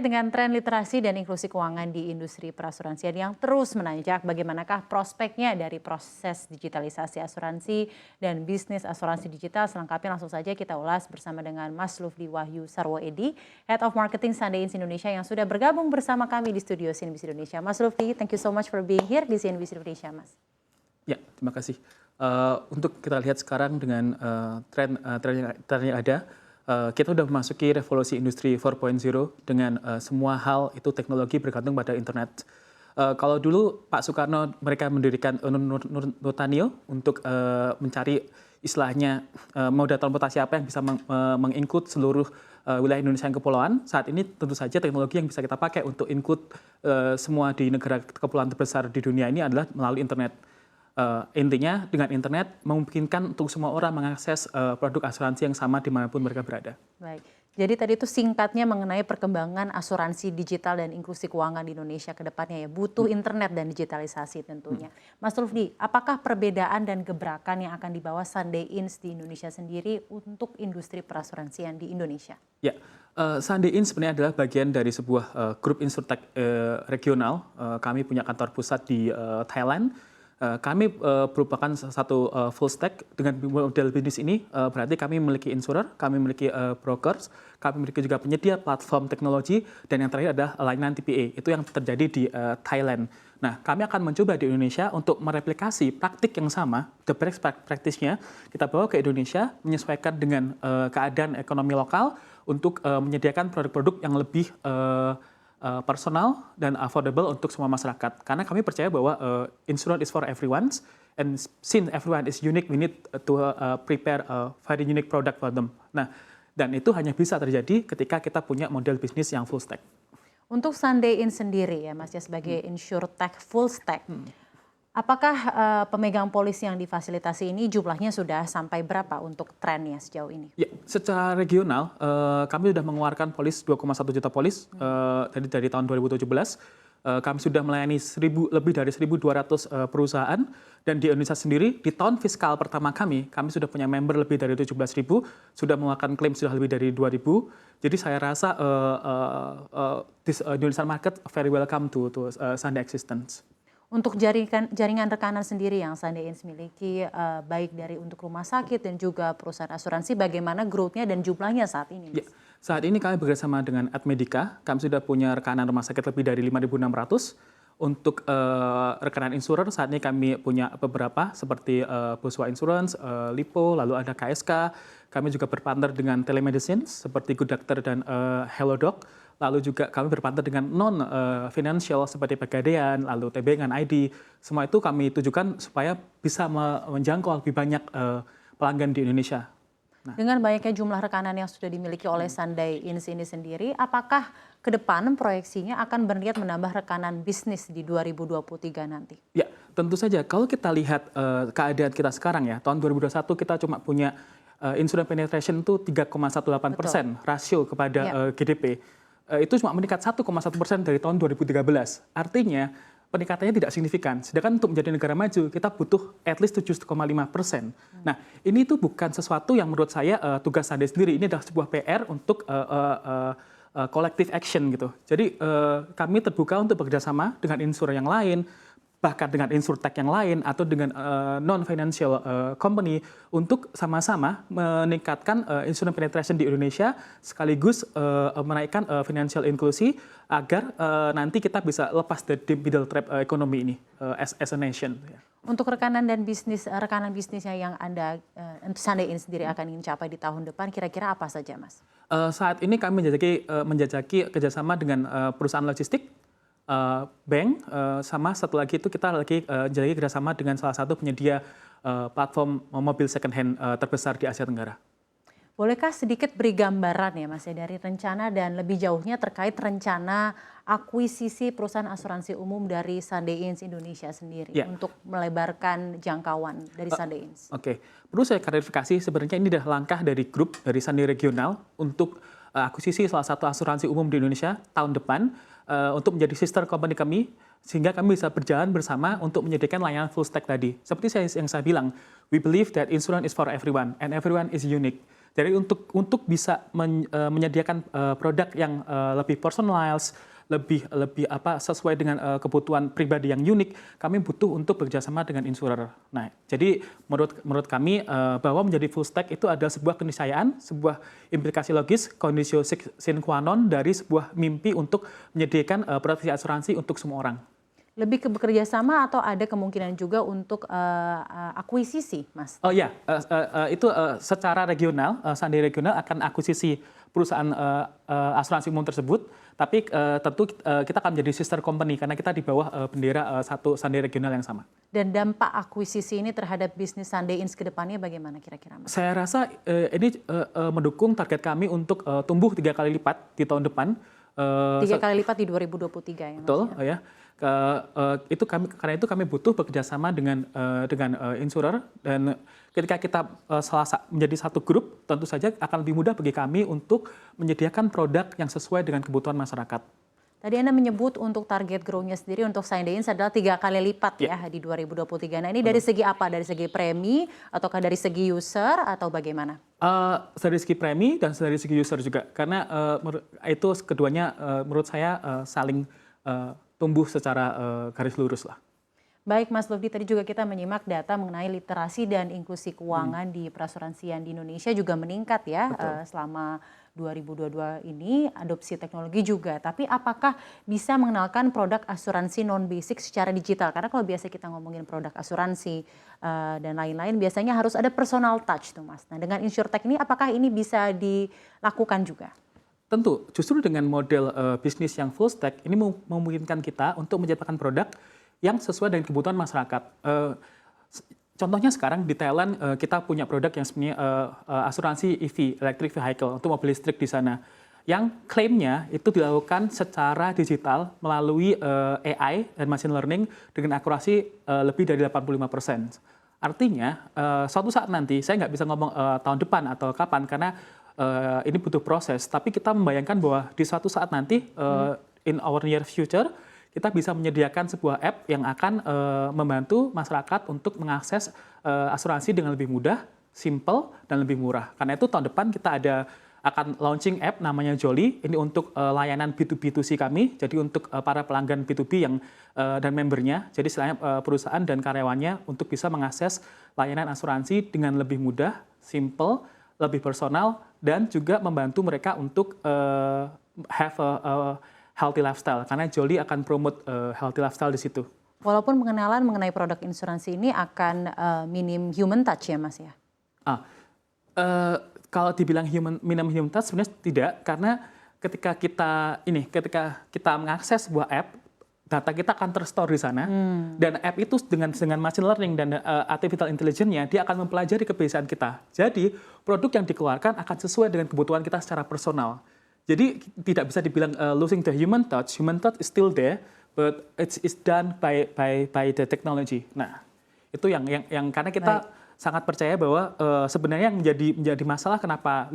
dengan tren literasi dan inklusi keuangan di industri perasuransian yang terus menanjak, bagaimanakah prospeknya dari proses digitalisasi asuransi dan bisnis asuransi digital? Selengkapnya langsung saja kita ulas bersama dengan Mas Lufdi Wahyu Sarwoedi, Head of Marketing Sandeins Indonesia yang sudah bergabung bersama kami di studio CNBC Indonesia. Mas Lufdi, thank you so much for being here di CNBC Indonesia, Mas. Ya, terima kasih. Untuk kita lihat sekarang dengan tren yang ada, kita sudah memasuki revolusi industri 4.0 dengan semua hal itu teknologi bergantung pada internet. Kalau dulu Pak Soekarno mereka mendirikan Nutanio untuk mencari istilahnya moda transportasi apa yang bisa meng-include seluruh wilayah Indonesia yang kepulauan. Saat ini tentu saja teknologi yang bisa kita pakai untuk include semua di negara kepulauan terbesar di dunia ini adalah melalui internet. Intinya dengan internet memungkinkan untuk semua orang mengakses produk asuransi yang sama dimanapun mereka berada. Baik, jadi tadi itu singkatnya mengenai perkembangan asuransi digital dan inklusi keuangan di Indonesia ke depannya ya, butuh internet dan digitalisasi tentunya. Mas Lufdi, apakah perbedaan dan gebrakan yang akan dibawa Sandeins di Indonesia sendiri untuk industri perasuransian di Indonesia? Ya, Sandeins sebenarnya adalah bagian dari sebuah grup insurtech regional. Kami punya kantor pusat di Thailand. Kami merupakan satu full stack dengan model bisnis ini, berarti kami memiliki insurer, kami memiliki brokers, kami memiliki juga penyedia platform teknologi, dan yang terakhir adalah layanan TPA, itu yang terjadi di Thailand. Nah, kami akan mencoba di Indonesia untuk mereplikasi praktik yang sama, the best practice-nya, kita bawa ke Indonesia, menyesuaikan dengan keadaan ekonomi lokal untuk menyediakan produk-produk yang lebih personal dan affordable untuk semua masyarakat. Karena kami percaya bahwa insurance is for everyone, and since everyone is unique, we need to prepare a very unique product for them. Nah, dan itu hanya bisa terjadi ketika kita punya model bisnis yang full stack. Untuk Sandeins sendiri ya Mas ya, sebagai insurtech full stack, apakah pemegang polis yang difasilitasi ini jumlahnya sudah sampai berapa untuk trennya sejauh ini? Ya, secara regional kami sudah mengeluarkan polis 2,1 juta polis dari tahun 2017. Kami sudah melayani lebih dari 1.200 perusahaan, dan di Indonesia sendiri di tahun fiskal pertama kami sudah punya member lebih dari 17.000, sudah mengeluarkan klaim sudah lebih dari 2.000. Jadi saya rasa this Indonesian market very welcome to Sande existence. Untuk jaringan rekanan sendiri yang Sandeins miliki, baik dari untuk rumah sakit dan juga perusahaan asuransi, bagaimana growth-nya dan jumlahnya saat ini, Mas? Ya, saat ini kami bekerjasama dengan Admedica, kami sudah punya rekanan rumah sakit lebih dari 5.600. Untuk rekanan insurer, saat ini kami punya beberapa seperti Boswa Insurance, Lipo, lalu ada KSK. Kami juga berpartner dengan telemedicine seperti Good Doctor dan HelloDoc. Lalu juga kami berpartner dengan non-financial seperti Pegadaian, lalu TB dengan ID. Semua itu kami tujukan supaya bisa menjangkau lebih banyak pelanggan di Indonesia. Nah, dengan banyaknya jumlah rekanan yang sudah dimiliki oleh Sandeins ini sendiri, apakah ke depan proyeksinya akan berniat menambah rekanan bisnis di 2023 nanti? Ya, tentu saja. Kalau kita lihat keadaan kita sekarang ya, tahun 2021 kita cuma punya insurance penetration itu 3,18%, rasio kepada GDP. Itu cuma meningkat 1,1% dari tahun 2013. Artinya peningkatannya tidak signifikan. Sedangkan untuk menjadi negara maju kita butuh at least 7,5%. Nah, ini tuh bukan sesuatu yang menurut saya tugas Sande sendiri. Ini adalah sebuah PR untuk collective action gitu. Jadi kami terbuka untuk bekerjasama dengan insurer yang lain, bahkan dengan insurtech yang lain atau dengan non-financial company untuk sama-sama meningkatkan insurance penetration di Indonesia sekaligus menaikkan financial inklusi agar nanti kita bisa lepas dari middle trap ekonomi ini as a nation. Untuk rekanan bisnisnya yang Anda Sandeins sendiri akan ingin capai di tahun depan, kira-kira apa saja, Mas? Saat ini kami menjajaki kerjasama dengan perusahaan logistik, bank, sama satu lagi itu kita lagi jadi kerjasama dengan salah satu penyedia platform mobil second hand terbesar di Asia Tenggara. Bolehkah sedikit beri gambaran ya Mas ya dari rencana dan lebih jauhnya terkait rencana akuisisi perusahaan asuransi umum dari Sandeins Indonesia sendiri untuk melebarkan jangkauan dari Sandeins? Oke, perlu saya klarifikasi sebenarnya ini adalah langkah dari grup dari Sande Regional untuk akuisisi salah satu asuransi umum di Indonesia tahun depan untuk menjadi sister company kami sehingga kami bisa berjalan bersama untuk menyediakan layanan full stack tadi. Seperti yang saya bilang, we believe that insurance is for everyone and everyone is unique. Jadi untuk bisa menyediakan produk yang lebih personalized, lebih sesuai dengan kebutuhan pribadi yang unik, kami butuh untuk bekerjasama dengan insurer. Nah, jadi menurut kami bahwa menjadi full stack itu adalah sebuah keniscayaan, sebuah implikasi logis, conditio sine qua non dari sebuah mimpi untuk menyediakan proteksi asuransi untuk semua orang. Lebih ke bekerja sama atau ada kemungkinan juga untuk akuisisi, Mas? Oh ya, itu secara regional, Sandi regional akan akuisisi perusahaan asuransi umum tersebut, tapi tentu kita akan menjadi sister company karena kita di bawah bendera satu Sandi regional yang sama. Dan dampak akuisisi ini terhadap bisnis Sunday Inns ke depannya bagaimana kira-kira, Mas? Saya rasa ini mendukung target kami untuk tumbuh 3 kali lipat di tahun depan. 3 kali lipat di 2023 ya, Mas? Betul, ya. Karena itu kami butuh bekerjasama dengan insurer, dan ketika kita menjadi satu grup, tentu saja akan lebih mudah bagi kami untuk menyediakan produk yang sesuai dengan kebutuhan masyarakat. Tadi Anda menyebut untuk target grow-nya sendiri untuk Sunday Inns adalah 3 kali lipat ya di 2023. Nah, ini dari segi apa? Dari segi premi ataukah dari segi user atau bagaimana? Dari segi premi dan dari segi user juga, karena itu keduanya menurut saya saling tumbuh secara garis lurus lah. Baik Mas Lufdi, tadi juga kita menyimak data mengenai literasi dan inklusi keuangan di perasuransian di Indonesia juga meningkat ya selama 2022 ini, adopsi teknologi juga. Tapi apakah bisa mengenalkan produk asuransi non-basic secara digital? Karena kalau biasa kita ngomongin produk asuransi dan lain-lain, biasanya harus ada personal touch tuh Mas. Nah, dengan InsurTech ini apakah ini bisa dilakukan juga? Tentu, justru dengan model bisnis yang full stack, ini memungkinkan kita untuk menciptakan produk yang sesuai dengan kebutuhan masyarakat. Contohnya sekarang di Thailand kita punya produk yang sebenarnya asuransi EV, electric vehicle, untuk mobil listrik di sana. Yang klaimnya itu dilakukan secara digital melalui AI dan machine learning dengan akurasi lebih dari 85%. Artinya, suatu saat nanti, saya nggak bisa ngomong tahun depan atau kapan, karena ini butuh proses, tapi kita membayangkan bahwa di suatu saat nanti, in our near future, kita bisa menyediakan sebuah app yang akan membantu masyarakat untuk mengakses asuransi dengan lebih mudah, simple, dan lebih murah. Karena itu tahun depan kita akan launching app namanya Jolly, ini untuk layanan B2B2C kami, jadi untuk para pelanggan B2B dan membernya, jadi selain perusahaan dan karyawannya untuk bisa mengakses layanan asuransi dengan lebih mudah, simple, lebih personal, dan juga membantu mereka untuk have a healthy lifestyle, karena Jolly akan promote healthy lifestyle di situ. Walaupun pengenalan mengenai produk insuransi ini akan minim human touch ya Mas ya? Kalau dibilang minim human touch sebenarnya tidak, karena ketika kita mengakses sebuah app, data kita akan terstore di sana, dan app itu dengan machine learning dan artificial intelligence-nya, dia akan mempelajari kebiasaan kita. Jadi produk yang dikeluarkan akan sesuai dengan kebutuhan kita secara personal. Jadi tidak bisa dibilang losing the human touch is still there, but it's done by the technology. Nah, itu yang karena kita sangat percaya bahwa sebenarnya yang menjadi masalah kenapa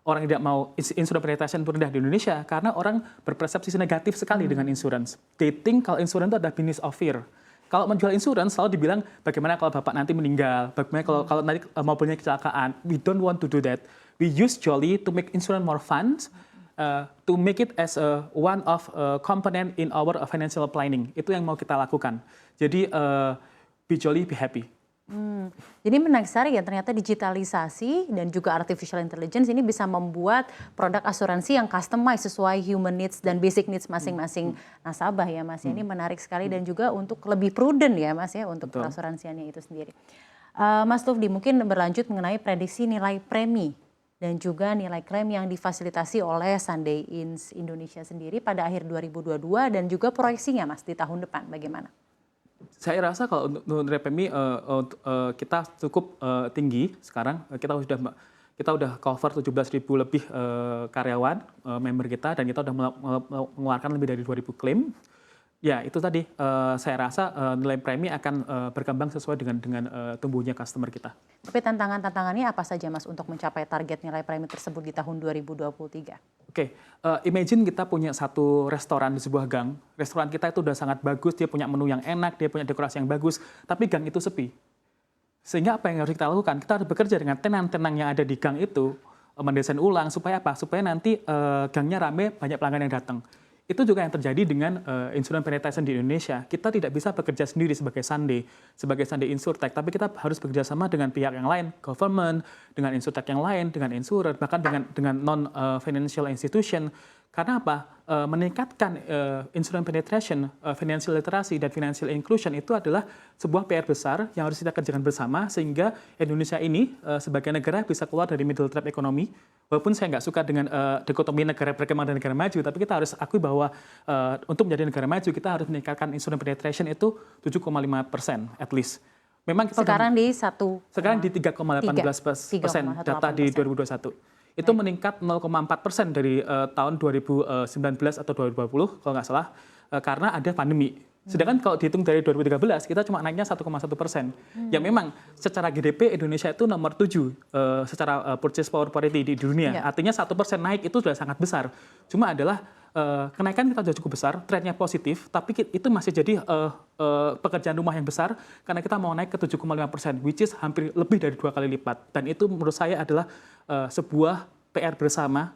orang tidak mau insurance penetration itu rendah di Indonesia, karena orang berpersepsi negatif sekali dengan insurance. They think kalau insurance itu adalah business of fear. Kalau menjual insurance selalu dibilang bagaimana kalau bapak nanti meninggal, bagaimana kalau nanti mobilnya kecelakaan. We don't want to do that. We use Jolly to make insurance more fun, to make it as one of component in our financial planning. Itu yang mau kita lakukan. Jadi be Jolly, be happy. Jadi menarik sekali ya, ternyata digitalisasi dan juga artificial intelligence ini bisa membuat produk asuransi yang customized sesuai human needs dan basic needs masing-masing nasabah ya Mas. Ini menarik sekali dan juga untuk lebih prudent ya Mas ya untuk perasuransiannya itu sendiri. Mas Lufdi, mungkin berlanjut mengenai prediksi nilai premi dan juga nilai klaim yang difasilitasi oleh Sunday Inns Indonesia sendiri pada akhir 2022 dan juga proyeksinya Mas di tahun depan bagaimana? Saya rasa kalau untuk nilai premi kita cukup tinggi sekarang. Kita udah cover 17.000 lebih karyawan member kita, dan kita udah mengeluarkan lebih dari 2.000 klaim. Ya itu tadi, saya rasa nilai premi akan berkembang sesuai dengan tumbuhnya customer kita. Tapi tantangannya apa saja Mas untuk mencapai target nilai premi tersebut di tahun 2023? Oke, imagine kita punya satu restoran di sebuah gang. Restoran kita itu udah sangat bagus, dia punya menu yang enak, dia punya dekorasi yang bagus, tapi gang itu sepi. Sehingga apa yang harus kita lakukan? Kita harus bekerja dengan tenang-tenang yang ada di gang itu, mendesain ulang supaya apa? Supaya nanti gangnya rame, banyak pelanggan yang datang. Itu juga yang terjadi dengan insurance penetration di Indonesia. Kita tidak bisa bekerja sendiri sebagai Sunday Insurtech, tapi kita harus bekerja sama dengan pihak yang lain, government, dengan Insurtech yang lain, dengan insurer, bahkan dengan non-financial institution. Karena apa? Meningkatkan insurance penetration, financial literacy, dan financial inclusion itu adalah sebuah PR besar yang harus kita kerjakan bersama sehingga Indonesia ini sebagai negara bisa keluar dari middle trap ekonomi. Walaupun saya nggak suka dengan dikotomi negara berkembang dan negara maju, tapi kita harus akui bahwa untuk menjadi negara maju kita harus meningkatkan insurance penetration itu 7,5% at least. Memang kita sekarang di 3,18% data di 2021. Itu meningkat 0,4% dari tahun 2019 atau 2020 kalau nggak salah karena ada pandemi. Sedangkan kalau dihitung dari 2013 kita cuma naiknya 1,1%. Ya memang secara GDP Indonesia itu nomor 7 secara purchase power parity di dunia. Artinya 1% naik itu sudah sangat besar. Cuma adalah kenaikan kita sudah cukup besar, trennya positif, tapi itu masih jadi pekerjaan rumah yang besar karena kita mau naik ke 7,5%, which is hampir lebih dari 2 kali lipat. Dan itu menurut saya adalah sebuah PR bersama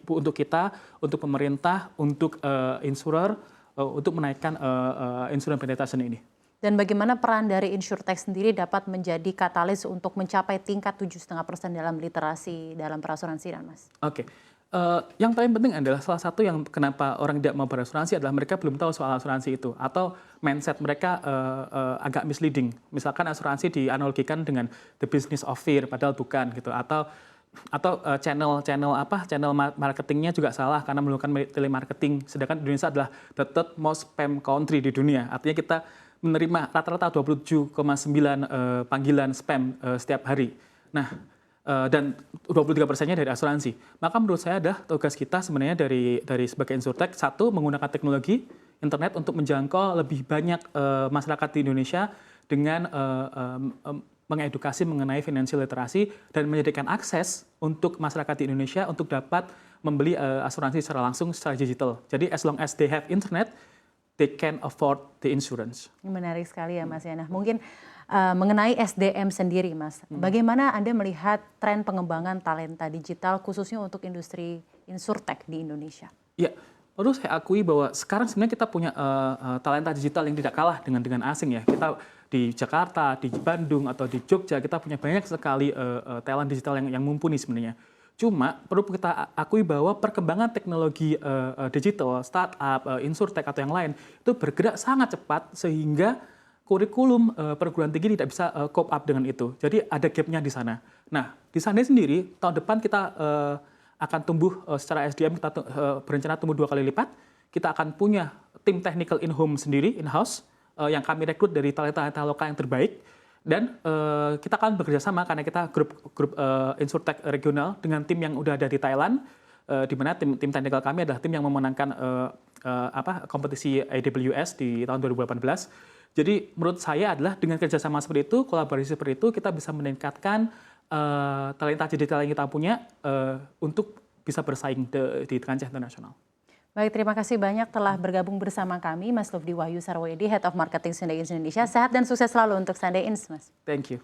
untuk kita, untuk pemerintah, untuk insurer, untuk menaikkan insurance penetration ini. Dan bagaimana peran dari Insurtech sendiri dapat menjadi katalis untuk mencapai tingkat 7,5% dalam literasi dalam perasuransian, Mas? Oke. Yang paling penting adalah salah satu yang kenapa orang tidak mau berasuransi adalah mereka belum tahu soal asuransi itu atau mindset mereka agak misleading. Misalkan asuransi dianalogikan dengan the business of fear padahal bukan gitu atau channel marketingnya juga salah karena melakukan telemarketing. Sedangkan Indonesia adalah the third most spam country di dunia. Artinya kita menerima rata-rata 27,9 panggilan spam setiap hari. Nah, dan 23%-nya dari asuransi. Maka menurut saya adalah tugas kita sebenarnya dari sebagai Insurtech, satu, menggunakan teknologi internet untuk menjangkau lebih banyak masyarakat di Indonesia dengan mengedukasi mengenai financial literacy dan menyediakan akses untuk masyarakat di Indonesia untuk dapat membeli asuransi secara langsung secara digital. Jadi as long as they have internet, they can afford the insurance. Menarik sekali ya Mas Yana. Mungkin mengenai SDM sendiri Mas, bagaimana Anda melihat tren pengembangan talenta digital khususnya untuk industri Insurtech di Indonesia? Ya, perlu saya akui bahwa sekarang sebenarnya kita punya talenta digital yang tidak kalah dengan asing ya. Kita di Jakarta, di Bandung, atau di Jogja, kita punya banyak sekali talent digital yang mumpuni sebenarnya. Cuma perlu kita akui bahwa perkembangan teknologi digital, startup, Insurtech atau yang lain itu bergerak sangat cepat sehingga kurikulum perguruan tinggi tidak bisa cope up dengan itu. Jadi ada gapnya di sana. Nah, di sana sendiri tahun depan kita akan tumbuh secara SDM, kita berencana tumbuh 2 kali lipat. Kita akan punya tim technical in-home sendiri, in-house, yang kami rekrut dari talenta lokal yang terbaik. Dan kita akan bekerja sama karena kita grup Insurtech regional dengan tim yang udah ada di Thailand, di mana tim technical kami adalah tim yang memenangkan kompetisi AWS di tahun 2018. Jadi menurut saya adalah dengan kerjasama seperti itu, kolaborasi seperti itu, kita bisa meningkatkan talenta digital yang kita punya untuk bisa bersaing di kancah internasional. Baik, terima kasih banyak telah bergabung bersama kami, Mas Lufdi Wahyu Sarwoyedi, Head of Marketing Sunday Ins Indonesia. Sehat dan sukses selalu untuk Sunday Ins, Mas. Thank you.